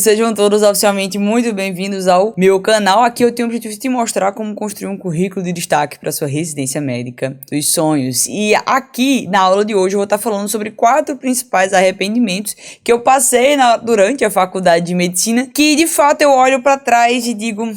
sejam todos oficialmente muito bem-vindos ao meu canal. Aqui eu tenho o objetivo de te mostrar como construir um currículo de destaque para sua residência médica dos sonhos. E aqui, na aula de hoje, eu vou estar falando sobre 4 principais arrependimentos que eu passei durante a faculdade de medicina, que de fato eu olho para trás e digo...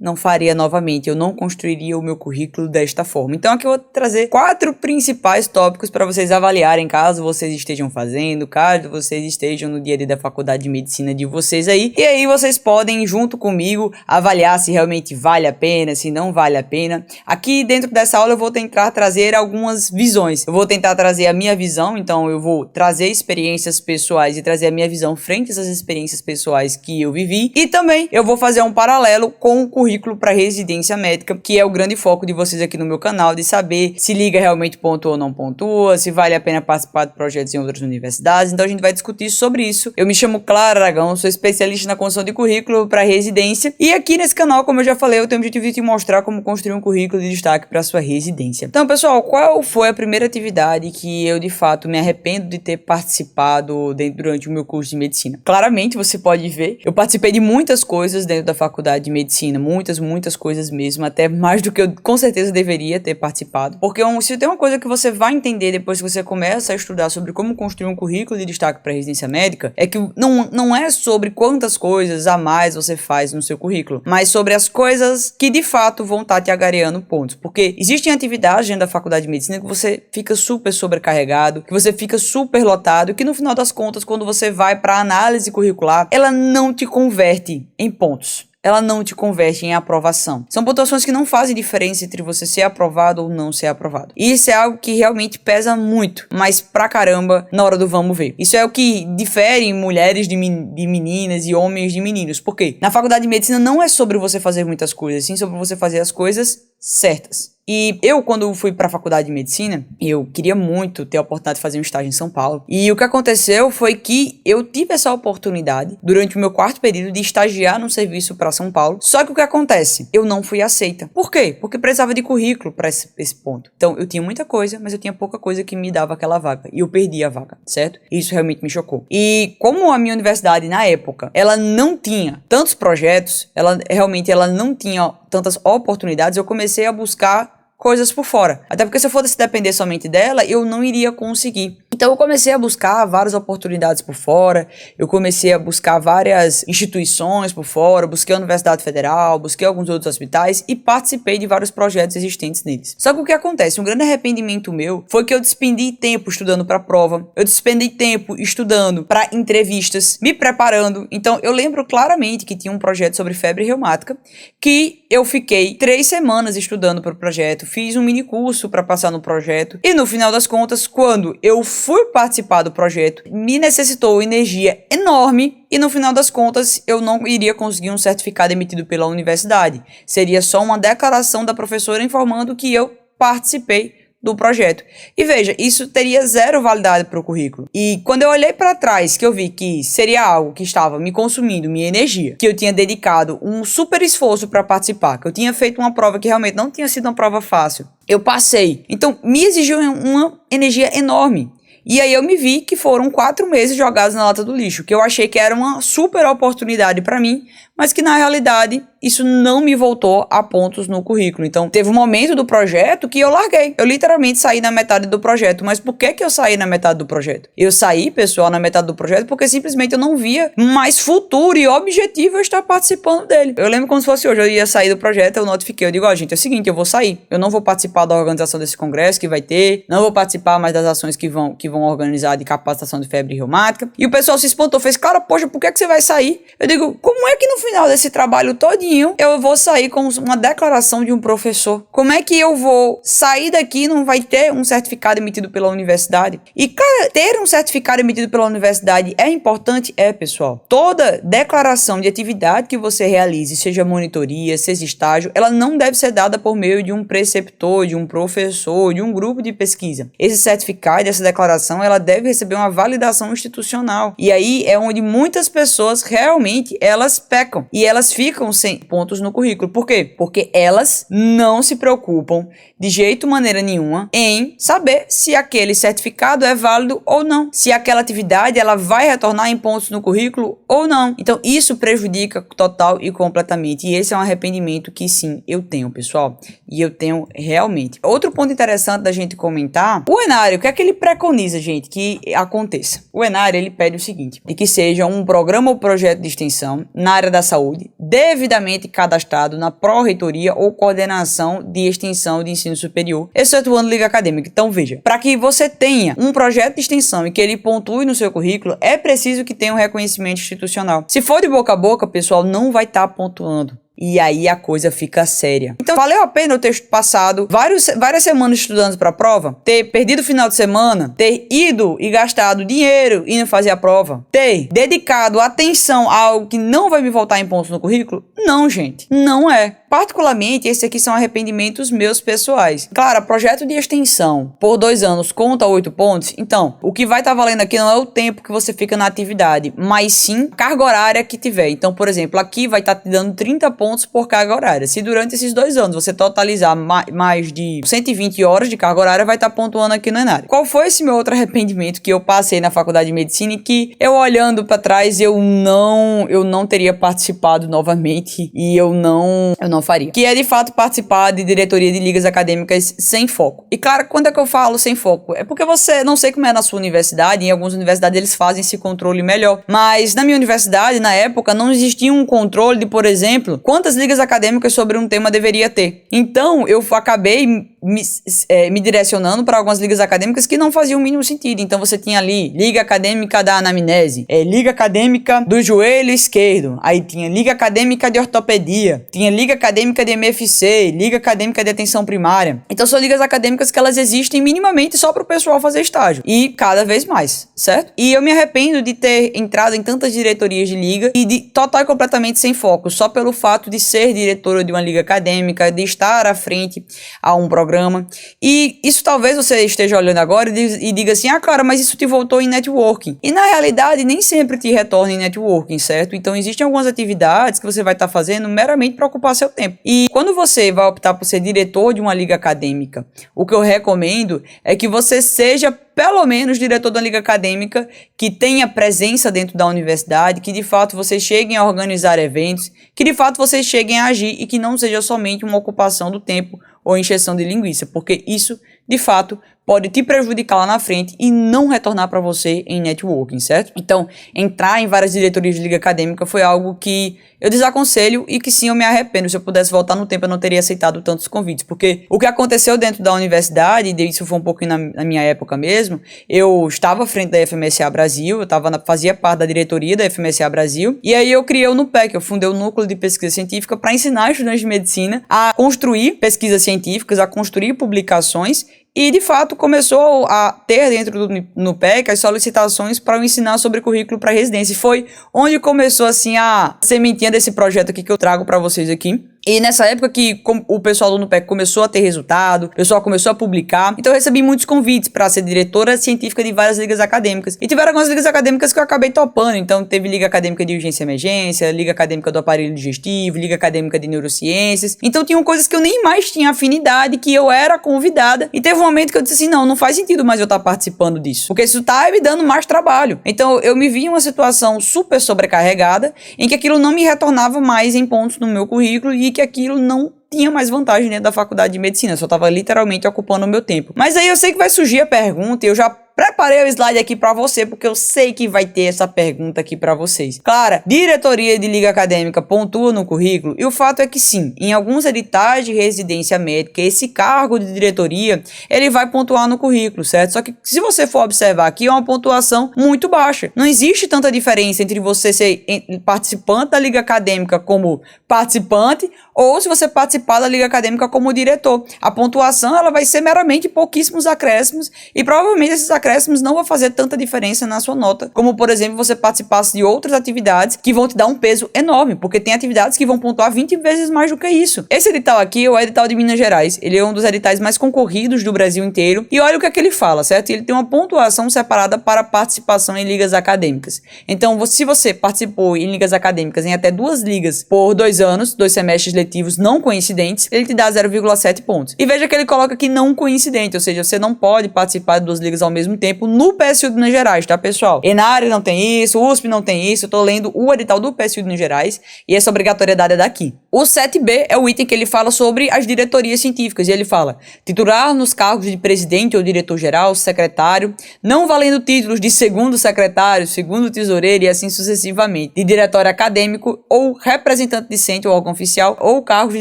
não faria novamente, eu não construiria o meu currículo desta forma. Então aqui eu vou trazer 4 principais tópicos para vocês avaliarem, caso vocês estejam fazendo, caso vocês estejam no dia a dia da faculdade de medicina de vocês aí. E aí vocês podem, junto comigo, avaliar se realmente vale a pena, se não vale a pena. Aqui dentro dessa aula eu vou tentar trazer algumas visões. Eu vou tentar trazer a minha visão, então eu vou trazer experiências pessoais e trazer a minha visão frente a essas experiências pessoais que eu vivi. E também eu vou fazer um paralelo com o currículo para residência médica, que é o grande foco de vocês aqui no meu canal, de saber se liga realmente pontua ou não pontua, se vale a pena participar de projetos em outras universidades. Então a gente vai discutir sobre isso. Eu me chamo Clara Aragão, sou especialista na construção de currículo para residência, e aqui nesse canal, como eu já falei, eu tenho o objetivo de te mostrar como construir um currículo de destaque para sua residência. Então, pessoal, qual foi a primeira atividade que eu de fato me arrependo de ter participado durante o meu curso de medicina? Claramente, você pode ver, eu participei de muitas coisas dentro da faculdade de medicina, muitas coisas mesmo, até mais do que eu com certeza deveria ter participado, porque se tem uma coisa que você vai entender depois que você começa a estudar sobre como construir um currículo de destaque para residência médica, é que não é sobre quantas coisas a mais você faz no seu currículo, mas sobre as coisas que de fato vão estar te agariando pontos, porque existem atividades dentro da faculdade de medicina que você fica super sobrecarregado, que você fica super lotado, que no final das contas, quando você vai para análise curricular, ela não te converte em pontos. Ela não te converte em aprovação. São pontuações que não fazem diferença entre você ser aprovado ou não ser aprovado. E isso é algo que realmente pesa muito, mas pra caramba, na hora do vamos ver. Isso é o que difere mulheres de meninas e homens de meninos. Por quê? Na faculdade de medicina não é sobre você fazer muitas coisas, sim sobre você fazer as coisas certas. E eu, quando fui para a faculdade de medicina, eu queria muito ter a oportunidade de fazer um estágio em São Paulo. E o que aconteceu foi que eu tive essa oportunidade, durante o meu 4º período, de estagiar num serviço para São Paulo. Só que o que acontece? Eu não fui aceita. Por quê? Porque precisava de currículo para esse ponto. Então, eu tinha muita coisa, mas eu tinha pouca coisa que me dava aquela vaga. E eu perdi a vaga, certo? Isso realmente me chocou. E como a minha universidade, na época, ela não tinha tantos projetos, ela não tinha tantas oportunidades, eu comecei a buscar coisas por fora. Até porque se eu fosse depender somente dela, eu não iria conseguir. Então eu comecei a buscar várias oportunidades por fora, eu comecei a buscar várias instituições por fora, busquei a Universidade Federal, busquei alguns outros hospitais e participei de vários projetos existentes neles. Só que o que acontece? Um grande arrependimento meu foi que eu despendi tempo estudando para prova, eu despendi tempo estudando para entrevistas, me preparando. Então eu lembro claramente que tinha um projeto sobre febre reumática, que eu fiquei 3 semanas estudando para o projeto, fiz um mini curso para passar no projeto e no final das contas, quando eu fui participar do projeto, me necessitou energia enorme e no final das contas eu não iria conseguir um certificado emitido pela universidade. Seria só uma declaração da professora informando que eu participei do projeto. E veja, isso teria 0 validade para o currículo. E quando eu olhei para trás, que eu vi que seria algo que estava me consumindo minha energia, que eu tinha dedicado um super esforço para participar, que eu tinha feito uma prova que realmente não tinha sido uma prova fácil, eu passei. Então, me exigiu uma energia enorme. E aí eu me vi que foram 4 meses jogados na lata do lixo, que eu achei que era uma super oportunidade para mim, mas que na realidade isso não me voltou a pontos no currículo. Então teve um momento do projeto que eu larguei. Eu literalmente saí na metade do projeto. Mas por que eu saí na metade do projeto? Eu saí, pessoal, na metade do projeto porque simplesmente eu não via mais futuro e objetivo eu estar participando dele. Eu lembro como se fosse hoje, eu ia sair do projeto, eu notifiquei, eu digo, ó, gente, é o seguinte, eu vou sair. Eu não vou participar da organização desse congresso que vai ter, não vou participar mais das ações que vão organizar de capacitação de febre reumática. E o pessoal se espantou, fez, cara, poxa, por que você vai sair? Eu digo, como é que no final desse trabalho todinho eu vou sair com uma declaração de um professor? Como é que eu vou sair daqui e não vai ter um certificado emitido pela universidade? E, cara, ter um certificado emitido pela universidade é importante? É, pessoal. Toda declaração de atividade que você realize, seja monitoria, seja estágio, ela não deve ser dada por meio de um preceptor, de um professor, de um grupo de pesquisa. Esse certificado, essa declaração, ela deve receber uma validação institucional. E aí é onde muitas pessoas realmente elas pecam. E elas ficam sem pontos no currículo. Por quê? Porque elas não se preocupam de jeito, maneira nenhuma em saber se aquele certificado é válido ou não, se aquela atividade ela vai retornar em pontos no currículo ou não. Então isso prejudica total e completamente, e esse é um arrependimento que sim, eu tenho, pessoal, e eu tenho realmente. Outro ponto interessante da gente comentar, o Enário, o que é que ele preconiza, gente, que aconteça? O Enário, ele pede o seguinte, de que seja um programa ou projeto de extensão na área da saúde, devidamente cadastrado na pró-reitoria ou coordenação de extensão de ensino superior, excetuando liga acadêmica. Então veja, para que você tenha um projeto de extensão e que ele pontue no seu currículo, é preciso que tenha um reconhecimento institucional. Se for de boca a boca, pessoal, não vai estar pontuando. E aí a coisa fica séria. Então, valeu a pena eu ter passado várias semanas estudando para a prova? Ter perdido o final de semana? Ter ido e gastado dinheiro indo fazer a prova? Ter dedicado atenção a algo que não vai me voltar em pontos no currículo? Não, gente. Não é. Particularmente, esses aqui são arrependimentos meus pessoais. Claro, projeto de extensão por 2 anos conta 8 pontos. Então, o que vai estar valendo aqui não é o tempo que você fica na atividade, mas sim a carga horária que tiver. Então, por exemplo, aqui vai estar te dando 30 pontos por carga horária. Se durante esses 2 anos você totalizar mais de 120 horas de carga horária, vai estar pontuando aqui no Enário. Qual foi esse meu outro arrependimento que eu passei na faculdade de medicina e que eu olhando para trás eu não teria participado novamente e eu não faria? Que é de fato participar de diretoria de ligas acadêmicas sem foco. E claro, quando é que eu falo sem foco? É porque você, não sei como é na sua universidade, em algumas universidades eles fazem esse controle melhor, mas na minha universidade, na época, não existia um controle de, por exemplo, quantas ligas acadêmicas sobre um tema deveria ter. Então, eu acabei me direcionando para algumas ligas acadêmicas que não faziam o mínimo sentido. Então, você tinha ali Liga Acadêmica da Anamnese, Liga Acadêmica do Joelho Esquerdo, aí tinha Liga Acadêmica de Ortopedia, tinha Liga Acadêmica de MFC, Liga Acadêmica de Atenção Primária. Então, são ligas acadêmicas que elas existem minimamente só para o pessoal fazer estágio. E cada vez mais, certo? E eu me arrependo de ter entrado em tantas diretorias de liga e de total e completamente sem foco, só pelo fato de ser diretora de uma liga acadêmica, de estar à frente a um programa. E isso talvez você esteja olhando agora e diga assim, cara, mas isso te voltou em networking. E na realidade, nem sempre te retorna em networking, certo? Então, existem algumas atividades que você vai estar fazendo meramente para ocupar seu tempo. E quando você vai optar por ser diretor de uma liga acadêmica, o que eu recomendo é que você seja pelo menos diretor da liga acadêmica, que tenha presença dentro da universidade, que de fato vocês cheguem a organizar eventos, que de fato vocês cheguem a agir e que não seja somente uma ocupação do tempo ou encheção de linguiça, porque isso, de fato, pode te prejudicar lá na frente e não retornar para você em networking, certo? Então, entrar em várias diretorias de liga acadêmica foi algo que eu desaconselho e que sim, eu me arrependo. Se eu pudesse voltar no tempo, eu não teria aceitado tantos convites, porque o que aconteceu dentro da universidade, e isso foi um pouquinho na minha época mesmo, eu estava à frente da FMSA Brasil, fazia parte da diretoria da FMSA Brasil, e aí eu criei o NUPEC, eu fundei o Núcleo de Pesquisa Científica para ensinar estudantes de medicina a construir pesquisas científicas, a construir publicações. E, de fato, começou a ter dentro do NUPEC as solicitações para eu ensinar sobre currículo para residência. E foi onde começou, assim, a sementinha desse projeto aqui que eu trago para vocês aqui. E nessa época que o pessoal do NUPEC começou a ter resultado, o pessoal começou a publicar, então eu recebi muitos convites para ser diretora científica de várias ligas acadêmicas. E tiveram algumas ligas acadêmicas que eu acabei topando. Então teve Liga Acadêmica de Urgência e Emergência, Liga Acadêmica do Aparelho Digestivo, Liga Acadêmica de Neurociências. Então tinham coisas que eu nem mais tinha afinidade, que eu era convidada. E teve um momento que eu disse assim, não faz sentido mais eu estar participando disso, porque isso tá me dando mais trabalho. Então eu me vi em uma situação super sobrecarregada, em que aquilo não me retornava mais em pontos no meu currículo e que aquilo não tinha mais vantagem dentro da faculdade de medicina, eu só estava literalmente ocupando o meu tempo. Mas aí eu sei que vai surgir a pergunta e eu já preparei o slide aqui pra você, porque eu sei que vai ter essa pergunta aqui pra vocês. Clara, diretoria de liga acadêmica pontua no currículo? E o fato é que sim, em alguns editais de residência médica, esse cargo de diretoria, ele vai pontuar no currículo, certo? Só que se você for observar aqui, é uma pontuação muito baixa. Não existe tanta diferença entre você ser participante da liga acadêmica como participante ou se você participar da liga acadêmica como diretor. A pontuação, ela vai ser meramente pouquíssimos acréscimos e provavelmente esses acréscimos acréscimos não vão fazer tanta diferença na sua nota, como por exemplo você participasse de outras atividades que vão te dar um peso enorme, porque tem atividades que vão pontuar 20 vezes mais do que isso. Esse edital aqui é o edital de Minas Gerais, ele é um dos editais mais concorridos do Brasil inteiro, e olha o que é que ele fala, certo? Ele tem uma pontuação separada para participação em ligas acadêmicas. Então, se você participou em ligas acadêmicas em até 2 ligas por 2 anos, 2 semestres letivos não coincidentes, ele te dá 0,7 pontos. E veja que ele coloca aqui não coincidente, ou seja, você não pode participar de 2 ligas ao mesmo tempo no PSU de Minas Gerais, tá, pessoal? Enare não tem isso, USP não tem isso, eu tô lendo o edital do PSU de Minas Gerais e essa obrigatoriedade é daqui. O 7B é o item que ele fala sobre as diretorias científicas, e ele fala: titular nos cargos de presidente ou diretor-geral, secretário, não valendo títulos de segundo secretário, segundo tesoureiro e assim sucessivamente, de diretório acadêmico ou representante discente ou órgão oficial, ou cargos de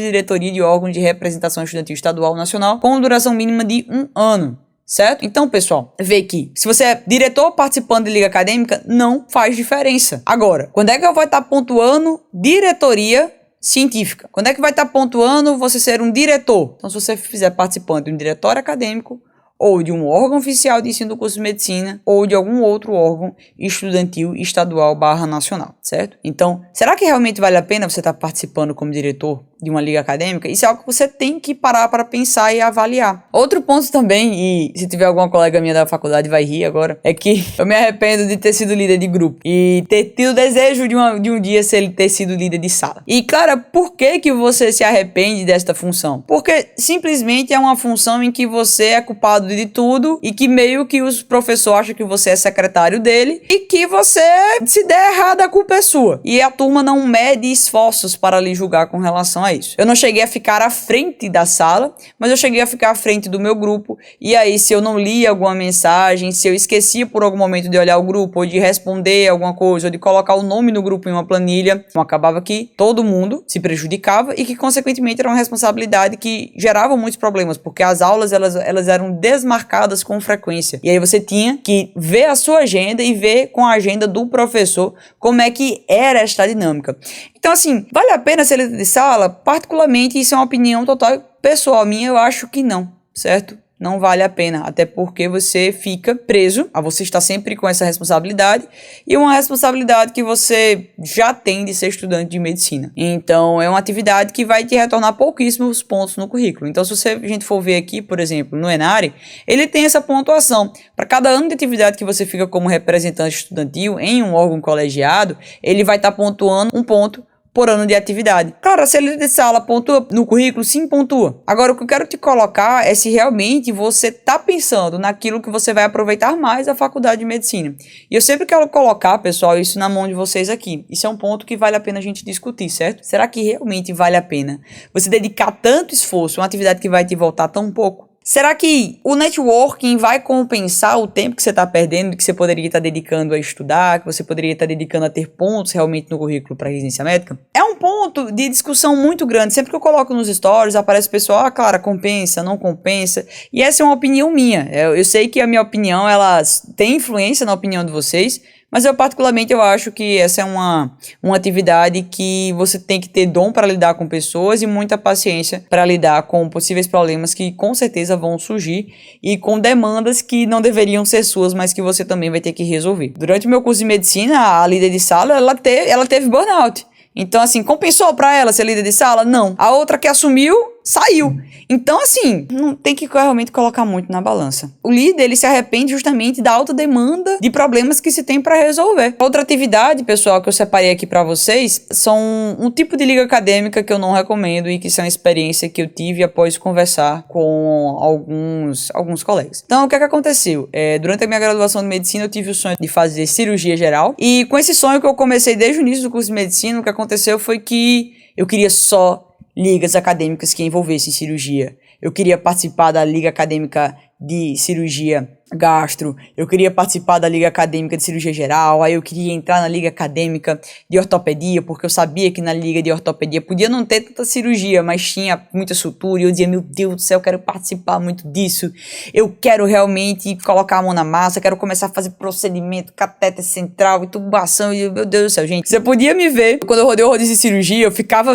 diretoria de órgão de representação estudantil estadual ou nacional, com duração mínima de 1 ano. Certo? Então, pessoal, vê que se você é diretor participando de liga acadêmica, não faz diferença. Agora, quando é que eu vou estar pontuando diretoria científica? Quando é que vai estar pontuando você ser um diretor? Então, se você fizer participando de um diretório acadêmico, ou de um órgão oficial de ensino do curso de medicina, ou de algum outro órgão estudantil estadual / nacional, certo? Então, será que realmente vale a pena você estar participando como diretor de uma liga acadêmica? Isso é algo que você tem que parar para pensar e avaliar. Outro ponto também, e se tiver alguma colega minha da faculdade vai rir agora, é que eu me arrependo de ter sido líder de grupo e ter tido o desejo de um dia ter sido líder de sala. E, Clara, por que você se arrepende desta função? Porque simplesmente é uma função em que você é culpado de tudo e que meio que os professores acham que você é secretário dele e que você, se der errado, a culpa é sua. E a turma não mede esforços para lhe julgar com relação a isso. Eu não cheguei a ficar à frente da sala, mas eu cheguei a ficar à frente do meu grupo, e aí se eu não lia alguma mensagem, se eu esquecia por algum momento de olhar o grupo, ou de responder alguma coisa, ou de colocar o nome no grupo em uma planilha, então acabava que todo mundo se prejudicava e que consequentemente era uma responsabilidade que gerava muitos problemas, porque as aulas elas eram desmarcadas com frequência, e aí você tinha que ver a sua agenda e ver com a agenda do professor como é que era esta dinâmica. Então, assim, vale a pena ser líder de sala? Particularmente, isso é uma opinião total pessoal minha, eu acho que não, certo? Não vale a pena, até porque você fica preso a você estar sempre com essa responsabilidade, e uma responsabilidade que você já tem de ser estudante de medicina. Então, é uma atividade que vai te retornar pouquíssimos pontos no currículo. Então, se a gente for ver aqui, por exemplo, no Enare, ele tem essa pontuação. Para cada ano de atividade que você fica como representante estudantil em um órgão colegiado, ele vai estar pontuando 1 ponto por ano de atividade. Claro, se líder de sala pontua no currículo, sim, pontua. Agora, o que eu quero te colocar é se realmente você tá pensando naquilo que você vai aproveitar mais da faculdade de medicina. E eu sempre quero colocar, pessoal, isso na mão de vocês aqui. Isso é um ponto que vale a pena a gente discutir, certo? Será que realmente vale a pena você dedicar tanto esforço a uma atividade que vai te voltar tão pouco? Será que o networking vai compensar o tempo que você está perdendo, que você poderia estar dedicando a estudar, que você poderia estar dedicando a ter pontos realmente no currículo para residência médica? É um ponto de discussão muito grande. Sempre que eu coloco nos stories, aparece o pessoal, Clara, compensa, não compensa. E essa é uma opinião minha. Eu sei que a minha opinião, ela tem influência na opinião de vocês, mas eu particularmente eu acho que essa é uma atividade que você tem que ter dom para lidar com pessoas e muita paciência para lidar com possíveis problemas que com certeza vão surgir e com demandas que não deveriam ser suas, mas que você também vai ter que resolver. Durante o meu curso de medicina, a líder de sala, ela teve burnout. Então, assim, compensou pra ela ser líder de sala? Não. A outra que assumiu, saiu. Então, assim, não tem que realmente colocar muito na balança. O líder, ele se arrepende justamente da alta demanda de problemas que se tem pra resolver. Outra atividade, pessoal, que eu separei aqui pra vocês, são um tipo de liga acadêmica que eu não recomendo e que isso é uma experiência que eu tive após conversar com alguns colegas. Então, o que é que aconteceu? Durante a minha graduação de medicina, eu tive o sonho de fazer cirurgia geral. E com esse sonho que eu comecei desde o início do curso de medicina, o que aconteceu foi que eu queria só ligas acadêmicas que envolvessem cirurgia. Eu queria participar da liga acadêmica de cirurgia gastro, eu queria participar da liga acadêmica de cirurgia geral, aí eu queria entrar na liga acadêmica de ortopedia, porque eu sabia que na liga de ortopedia podia não ter tanta cirurgia, mas tinha muita sutura, e eu dizia, meu Deus do céu, eu quero participar muito disso, eu quero realmente colocar a mão na massa, quero começar a fazer procedimento, catéter central, intubação, e meu Deus do céu, gente, você podia me ver, quando eu rodei o rodízio de cirurgia, eu ficava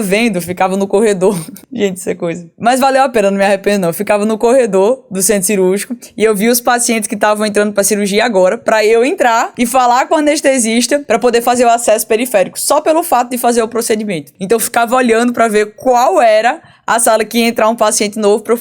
no corredor, Gente, isso é coisa. Mas valeu a pena, não me arrependo não. Eu ficava no corredor do centro cirúrgico e eu vi os pacientes que estavam entrando pra cirurgia agora, pra eu entrar e falar com o anestesista pra poder fazer o acesso periférico, só pelo fato de fazer o procedimento. Então eu ficava olhando pra ver qual era a sala que ia entrar um paciente novo pra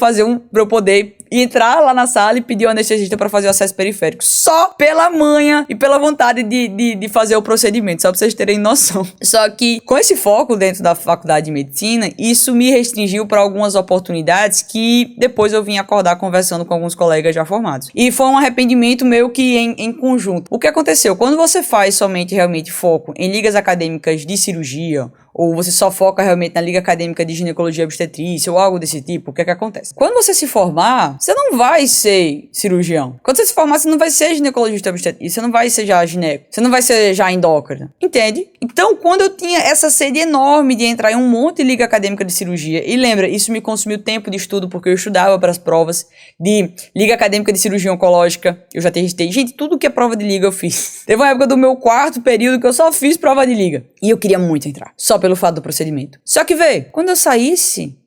eu poder entrar lá na sala e pedir ao anestesista pra fazer o acesso periférico. Só pela manha e pela vontade de fazer o procedimento, só pra vocês terem noção. Só que com esse foco dentro da faculdade de medicina, isso me restringiu pra algumas oportunidades que depois eu vim acordar conversando com alguns colegas já formados. E foi um arrependimento meio que em conjunto. O que aconteceu? Quando você faz somente realmente foco em ligas acadêmicas de cirurgia, ou você só foca realmente na liga acadêmica de ginecologia e obstetrícia ou algo desse tipo, o que é que acontece? Quando você se formar, você não vai ser cirurgião. Quando você se formar, você não vai ser ginecologista obstetrícia, você não vai ser já gineco, você não vai ser já endócrina, entende? Então, quando eu tinha essa sede enorme de entrar em um monte de liga acadêmica de cirurgia, e lembra, isso me consumiu tempo de estudo, porque eu estudava para as provas de liga acadêmica de cirurgia oncológica, eu já testei, gente, tudo que é prova de liga eu fiz. Teve uma época do meu quarto período que eu só fiz prova de liga, e eu queria muito entrar, só pelo fato do procedimento. Só que, quando eu saísse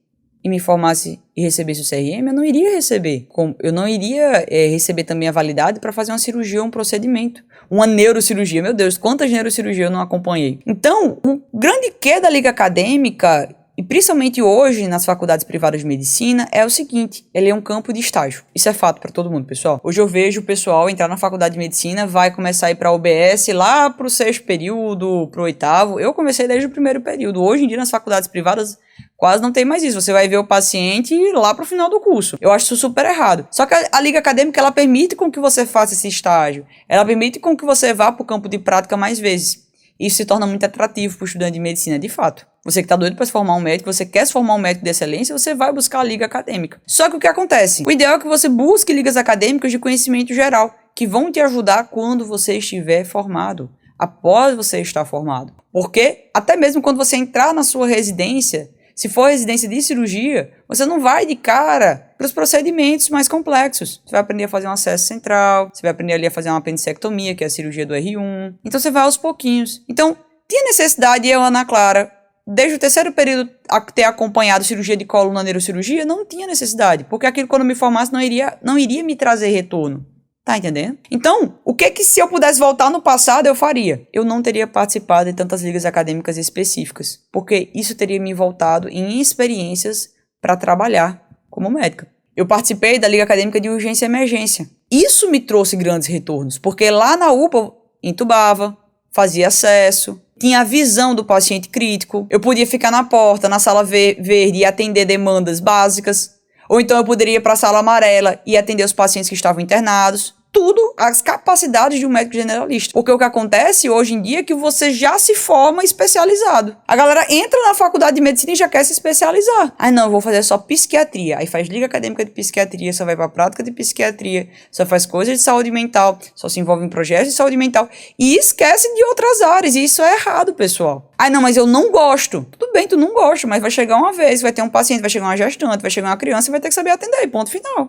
e me formasse e recebesse o CRM, eu não iria receber. Eu não iria receber também a validade para fazer uma cirurgia ou um procedimento. Uma neurocirurgia. Meu Deus, quantas neurocirurgias eu não acompanhei. Então, o grande quê da liga acadêmica, e principalmente hoje nas faculdades privadas de medicina, é o seguinte: ele é um campo de estágio. Isso é fato para todo mundo, pessoal. Hoje eu vejo o pessoal entrar na faculdade de medicina, vai começar a ir para a UBS lá pro 6º período, pro 8º. Eu comecei desde o 1º período. Hoje em dia nas faculdades privadas quase não tem mais isso. Você vai ver o paciente lá pro final do curso. Eu acho isso super errado. Só que a liga acadêmica, ela permite com que você faça esse estágio. Ela permite com que você vá pro campo de prática mais vezes. Isso se torna muito atrativo para o estudante de medicina, de fato. Você que está doido para se formar um médico, você quer se formar um médico de excelência, você vai buscar a liga acadêmica. Só que o que acontece? O ideal é que você busque ligas acadêmicas de conhecimento geral, que vão te ajudar quando você estiver formado, após você estar formado. Porque até mesmo quando você entrar na sua residência, se for residência de cirurgia, você não vai de cara para os procedimentos mais complexos. Você vai aprender a fazer um acesso central, você vai aprender ali a fazer uma apendicectomia, que é a cirurgia do R1. Então você vai aos pouquinhos. Então, tinha necessidade eu, Ana Clara, desde o 3º período, ter acompanhado cirurgia de colo na neurocirurgia? Não tinha necessidade, porque aquilo quando eu me formasse não iria me trazer retorno. Tá entendendo? Então, o que se eu pudesse voltar no passado eu faria? Eu não teria participado de tantas ligas acadêmicas específicas, porque isso teria me voltado em experiências para trabalhar como médica. Eu participei da liga acadêmica de urgência e emergência. Isso me trouxe grandes retornos, porque lá na UPA eu entubava, fazia acesso, tinha a visão do paciente crítico, eu podia ficar na porta, na sala verde e atender demandas básicas, ou então eu poderia ir para a sala amarela e atender os pacientes que estavam internados. Tudo as capacidades de um médico generalista. Porque o que acontece hoje em dia é que você já se forma especializado. A galera entra na faculdade de medicina e já quer se especializar. Ah, não, eu vou fazer só psiquiatria. Aí faz liga acadêmica de psiquiatria, só vai pra prática de psiquiatria, só faz coisas de saúde mental, só se envolve em projetos de saúde mental e esquece de outras áreas. E isso é errado, pessoal. Ah, não, mas eu não gosto. Tudo bem, tu não gosta, mas vai chegar uma vez, vai ter um paciente, vai chegar uma gestante, vai chegar uma criança e vai ter que saber atender. Ponto final.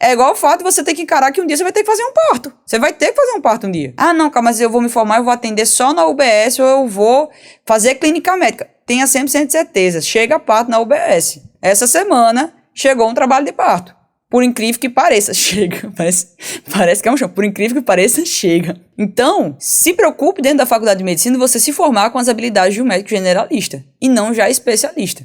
É igual o fato de você ter que encarar que um dia você vai ter que fazer um parto. Você vai ter que fazer um parto um dia. Ah, não, cara, mas eu vou me formar, eu vou atender só na UBS ou eu vou fazer clínica médica. Tenha 100% de certeza, chega parto na UBS. Essa semana chegou um trabalho de parto. Por incrível que pareça, chega. Parece que é um chão. Por incrível que pareça, chega. Então, se preocupe dentro da faculdade de medicina você se formar com as habilidades de um médico generalista e não já especialista.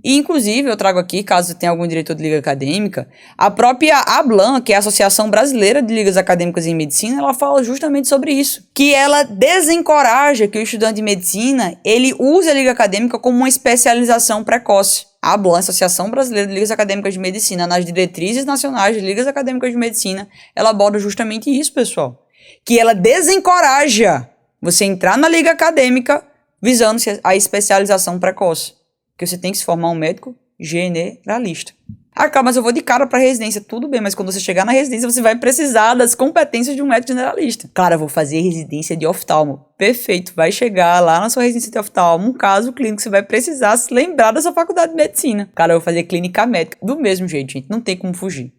E, inclusive, eu trago aqui, caso tenha algum diretor de liga acadêmica, a própria ABLAN, que é a Associação Brasileira de Ligas Acadêmicas em Medicina, ela fala justamente sobre isso. Que ela desencoraja que o estudante de medicina, ele use a liga acadêmica como uma especialização precoce. A ABLAN, Associação Brasileira de Ligas Acadêmicas de Medicina, nas diretrizes nacionais de ligas acadêmicas de medicina, ela aborda justamente isso, pessoal. Que ela desencoraja você entrar na liga acadêmica visando a especialização precoce. Porque você tem que se formar um médico generalista. Ah, cara, mas eu vou de cara pra residência. Tudo bem, mas quando você chegar na residência, você vai precisar das competências de um médico generalista. Cara, eu vou fazer residência de oftalmo. Perfeito, vai chegar lá na sua residência de oftalmo, um caso clínico, você vai precisar se lembrar dessa faculdade de medicina. Cara, eu vou fazer clínica médica. Do mesmo jeito, gente, não tem como fugir.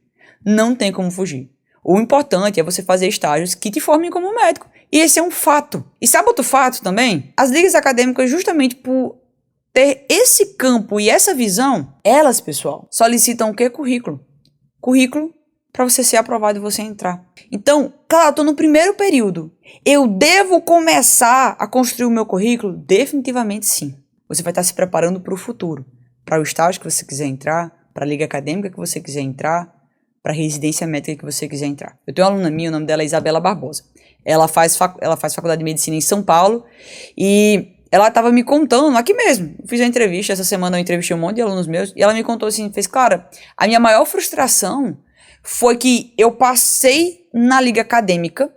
Não tem como fugir. O importante é você fazer estágios que te formem como médico. E esse é um fato. E sabe outro fato também? As ligas acadêmicas, justamente por ter esse campo e essa visão, elas, pessoal, solicitam o quê? Currículo. Currículo para você ser aprovado e você entrar. Então, claro, eu tô no primeiro período. Eu devo começar a construir o meu currículo? Definitivamente sim. Você vai estar se preparando para o futuro. Para o estágio que você quiser entrar, para a liga acadêmica que você quiser entrar, para a residência médica que você quiser entrar. Eu tenho uma aluna minha, o nome dela é Isabela Barbosa. Ela faz faculdade de medicina em São Paulo e ela estava me contando, aqui mesmo, eu fiz uma entrevista, essa semana eu entrevistei um monte de alunos meus, e ela me contou assim, Clara, a minha maior frustração foi que eu passei na liga acadêmica,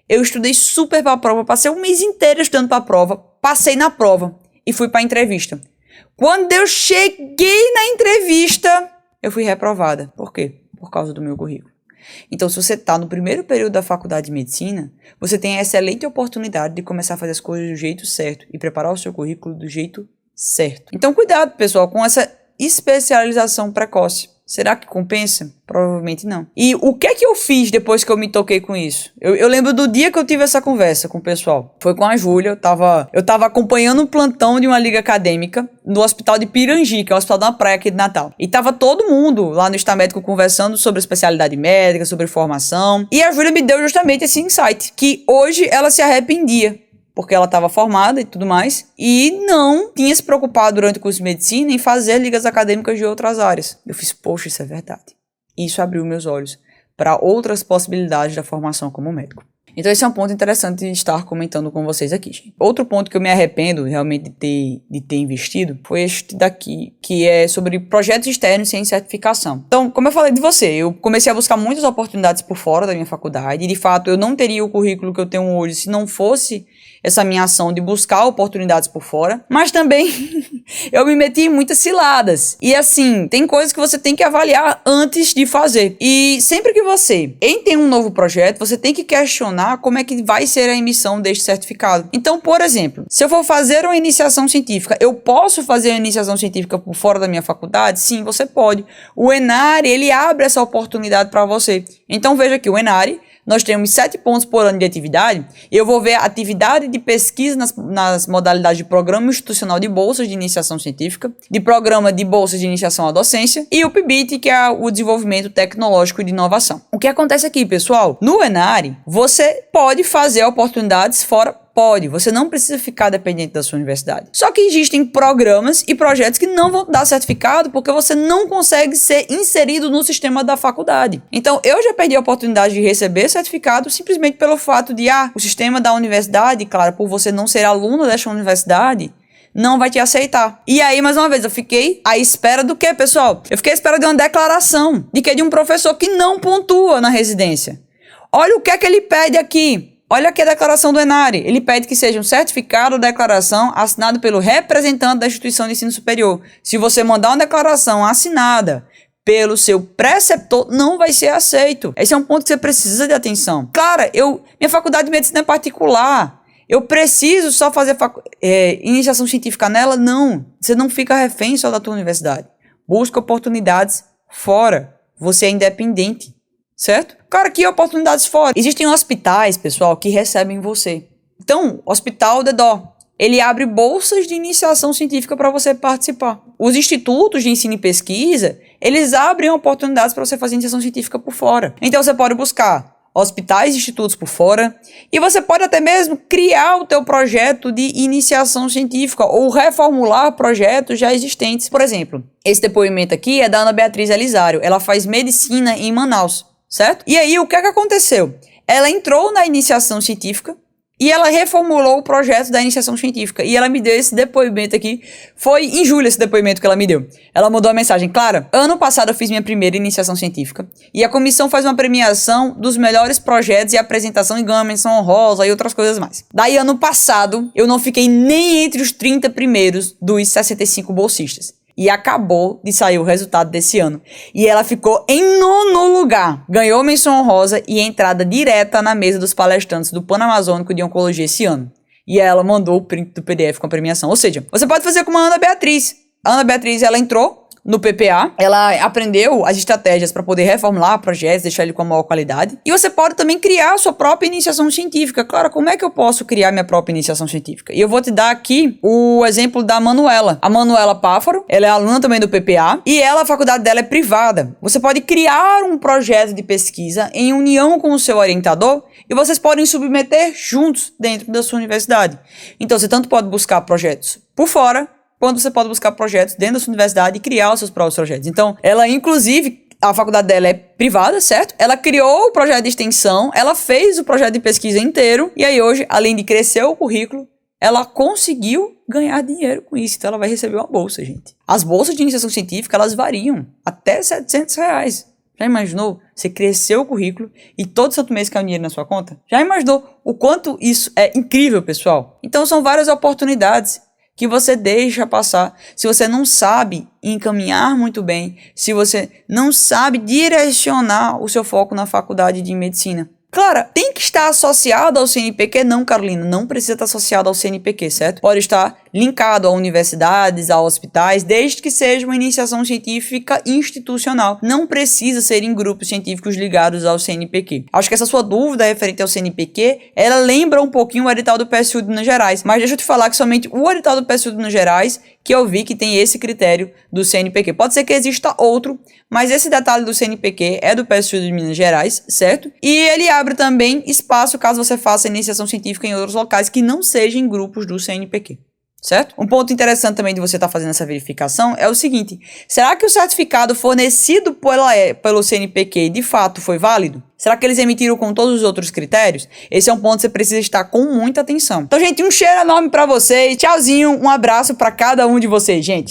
eu estudei super para a prova, passei um mês inteiro estudando para a prova, passei na prova e fui para a entrevista. Quando eu cheguei na entrevista, eu fui reprovada. Por quê? Por causa do meu currículo. Então, se você está no primeiro período da faculdade de medicina, você tem a excelente oportunidade de começar a fazer as coisas do jeito certo e preparar o seu currículo do jeito certo. Então, cuidado, pessoal, com essa especialização precoce. Será que compensa? Provavelmente não. E o que é que eu fiz depois que eu me toquei com isso? Eu lembro do dia que eu tive essa conversa com o pessoal. Foi com a Júlia, eu tava acompanhando um plantão de uma liga acadêmica no hospital de Pirangi, que é o hospital da praia aqui de Natal. E tava todo mundo lá no Estado Médico conversando sobre especialidade médica, sobre formação. E a Júlia me deu justamente esse insight, que hoje ela se arrependia. Porque ela estava formada e tudo mais, e não tinha se preocupado durante o curso de medicina em fazer ligas acadêmicas de outras áreas. Eu fiz, poxa, isso é verdade. E isso abriu meus olhos para outras possibilidades da formação como médico. Então esse é um ponto interessante de estar comentando com vocês aqui, gente. Outro ponto que eu me arrependo realmente de ter investido foi este daqui, que é sobre projetos externos sem certificação. Então, como eu falei de você, eu comecei a buscar muitas oportunidades por fora da minha faculdade, e de fato eu não teria o currículo que eu tenho hoje se não fosse essa minha ação de buscar oportunidades por fora, mas também eu me meti em muitas ciladas. E assim, tem coisas que você tem que avaliar antes de fazer. E sempre que você entra em um novo projeto, você tem que questionar como é que vai ser a emissão deste certificado. Então, por exemplo, se eu for fazer uma iniciação científica, eu posso fazer uma iniciação científica por fora da minha faculdade? Sim, você pode. O ENARE, ele abre essa oportunidade para você. Então, veja aqui, o ENARE, nós temos 7 pontos por ano de atividade. Eu vou ver a atividade de pesquisa nas modalidades de Programa Institucional de Bolsas de Iniciação Científica, de Programa de Bolsas de Iniciação à Docência e o PIBIT, que é o Desenvolvimento Tecnológico e de Inovação. O que acontece aqui, pessoal? No ENARE, você pode fazer oportunidades fora. Pode, você não precisa ficar dependente da sua universidade. Só que existem programas e projetos que não vão dar certificado porque você não consegue ser inserido no sistema da faculdade. Então, eu já perdi a oportunidade de receber certificado simplesmente pelo fato de, o sistema da universidade, claro, por você não ser aluno desta universidade, não vai te aceitar. E aí, mais uma vez, eu fiquei à espera do quê, pessoal? Eu fiquei à espera de uma declaração de um professor que não pontua na residência. Olha o que é que ele pede aqui. Olha aqui a declaração do ENARE. Ele pede que seja um certificado ou declaração assinado pelo representante da instituição de ensino superior. Se você mandar uma declaração assinada pelo seu preceptor, não vai ser aceito. Esse é um ponto que você precisa de atenção. Cara, minha faculdade de medicina é particular. Eu preciso só fazer iniciação científica nela? Não. Você não fica refém só da tua universidade. Busca oportunidades fora. Você é independente. Certo? Cara, que oportunidades fora. Existem hospitais, pessoal, que recebem você. Então, Hospital Dedó, ele abre bolsas de iniciação científica para você participar. Os institutos de ensino e pesquisa, eles abrem oportunidades para você fazer iniciação científica por fora. Então, você pode buscar hospitais e institutos por fora, e você pode até mesmo criar o teu projeto de iniciação científica ou reformular projetos já existentes. Por exemplo, esse depoimento aqui é da Ana Beatriz Elisário. Ela faz medicina em Manaus. Certo? E aí, o que é que aconteceu? Ela entrou na iniciação científica e ela reformulou o projeto da iniciação científica. E ela me deu esse depoimento aqui. Foi em julho esse depoimento que ela me deu. Ela mandou uma mensagem. Clara, ano passado eu fiz minha primeira iniciação científica e a comissão faz uma premiação dos melhores projetos e apresentação e ganha uma menção honrosa e outras coisas mais. Daí, ano passado, eu não fiquei nem entre os 30 primeiros dos 65 bolsistas. E acabou de sair o resultado desse ano. E ela ficou em 9º lugar. Ganhou menção honrosa e entrada direta na mesa dos palestrantes do Pan-Amazônico de Oncologia esse ano. E ela mandou o print do PDF com a premiação. Ou seja, você pode fazer como a Ana Beatriz. A Ana Beatriz, ela entrou no PPA, ela aprendeu as estratégias para poder reformular projetos, deixar ele com a maior qualidade. E você pode também criar a sua própria iniciação científica. Claro, como é que eu posso criar minha própria iniciação científica? E eu vou te dar aqui o exemplo da Manuela. A Manuela Páfaro, ela é aluna também do PPA e a faculdade dela é privada. Você pode criar um projeto de pesquisa em união com o seu orientador e vocês podem submeter juntos dentro da sua universidade. Então, você tanto pode buscar projetos por fora, quanto você pode buscar projetos dentro da sua universidade e criar os seus próprios projetos. Então, ela, inclusive, a faculdade dela é privada, certo? Ela criou o projeto de extensão, ela fez o projeto de pesquisa inteiro, e aí hoje, além de crescer o currículo, ela conseguiu ganhar dinheiro com isso. Então, ela vai receber uma bolsa, gente. As bolsas de iniciação científica, elas variam até R$700. Já imaginou? Você cresceu o currículo e todo santo mês cai um dinheiro na sua conta? Já imaginou o quanto isso é incrível, pessoal? Então, são várias oportunidades que você deixa passar, se você não sabe encaminhar muito bem, se você não sabe direcionar o seu foco na faculdade de medicina. Claro, tem que estar associado ao CNPq? Não, Carolina, não precisa estar associado ao CNPq, certo? Pode estar linkado a universidades, a hospitais, desde que seja uma iniciação científica institucional. Não precisa ser em grupos científicos ligados ao CNPq. Acho que essa sua dúvida referente ao CNPq, ela lembra um pouquinho o edital do PSU de Minas Gerais. Mas deixa eu te falar que somente o edital do PSU de Minas Gerais que eu vi que tem esse critério do CNPq. Pode ser que exista outro, mas esse detalhe do CNPq é do PSU de Minas Gerais, certo? E ele abre também espaço caso você faça iniciação científica em outros locais que não sejam grupos do CNPq. Certo? Um ponto interessante também de você estar fazendo essa verificação é o seguinte: será que o certificado fornecido pelo CNPq de fato foi válido? Será que eles emitiram com todos os outros critérios? Esse é um ponto que você precisa estar com muita atenção. Então, gente, um cheiro enorme pra vocês. Tchauzinho, um abraço pra cada um de vocês, gente.